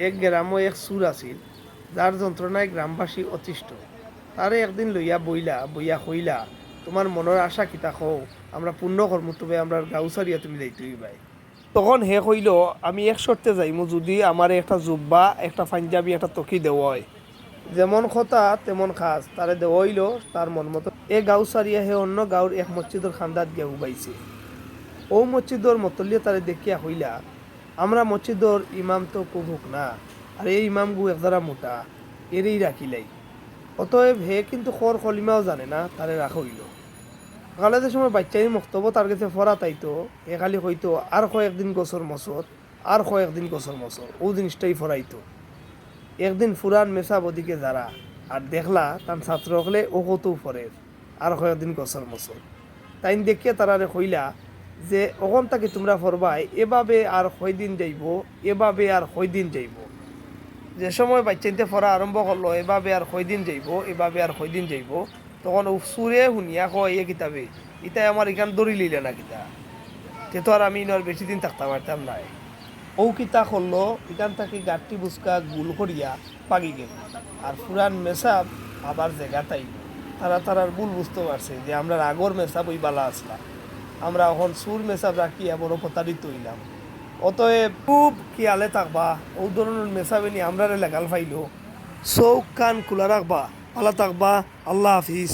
এক গ্রামও এক সুর আছিল, যার যন্ত্রণায় গ্রামবাসী অতিষ্ঠ। তারে একদিন লইয়া বইয়া কইলা, তোমার মনের আশা কিতা কও, আমরা পূর্ণ কর্ম, তবে আমরা গাঁও সারিয়া তুমি যাইতে হইবাই। তখন হে কইল, আমি এক শর্তে যাইমু, যদি আমার একটা জুব্বা, একটা পাঞ্জাবি, একটা তকি দেওয়া হয়। যেমন কথা তেমন খাস, তারে দেওয়া হইল তার মন মতো। এ গাঁও সারিয়া হে অন্য গাঁওর এক মসজিদের খান্দাত গিয়া উবাইছে। ও মসজিদর মতলিয়ে তারে দেখিয়া হইলা, আমরা মসজিদর ইমাম তো কুভুক না, আর এই ইমামগু একদারা মোটা, এরেই রাখিলাই। অতএব হে কিন্তু খর কলিমাও জানে না, তারে রাখা হইল। সকালের সময় বাচ্চাই মক্তব্য তার কাছে ফরা তাইতো, এ খালি হইতো আর কয়েকদিন গছর মসর, আর কয়েকদিন গছর মসর, ও জিনিসটাই ফরাইতো। একদিন ফুরান মেসাব ওদিকে যারা, আর দেখলা তার ছাত্র হলে ও কত ফরের, আর কয়েকদিন গছর মসর। তাইন দেখিয়ে তারারে কইলা যে অকন তাকে তোমরা ফরবাই, এভাবে আর কয়দিন যাইব, এভাবে আর কয়দিন যাইব। যে সময় বাচ্চাইতে ফরা আরম্ভ করলো, এভাবে আর কয়দিন যাইব, এভাবে আর কয়দিন যাইব, তখন ও সুরে শুনিয়া কয়, এ কিতাবে ইতাই আমার এখান দড়ি লইলে না কিতা, তে তো আর আমি আর বেশি দিন থাকতে পারতাম নাই। ও কিতা করলো, এখান থেকে গাঠটি বুসকা গুল করিয়া পাগি গেল। আর পুরান মেসাব আবার জায়গাটাই, তারার ভুল বুঝতে পারছে যে আমরা আগর মেসাব ওই বালা আসলাম, আমরা এখন সুর মেসাব রাখিয়া বড় প্রতারিত হইলাম। অতএব খুব খেয়ালে থাকবা, ও ধরনের মেসাবে নিয়ে আমরা লেগাল পাইল। চোখ কান খোলা রাখবা, ভালো থাকবা। আল্লাহ হাফিজ।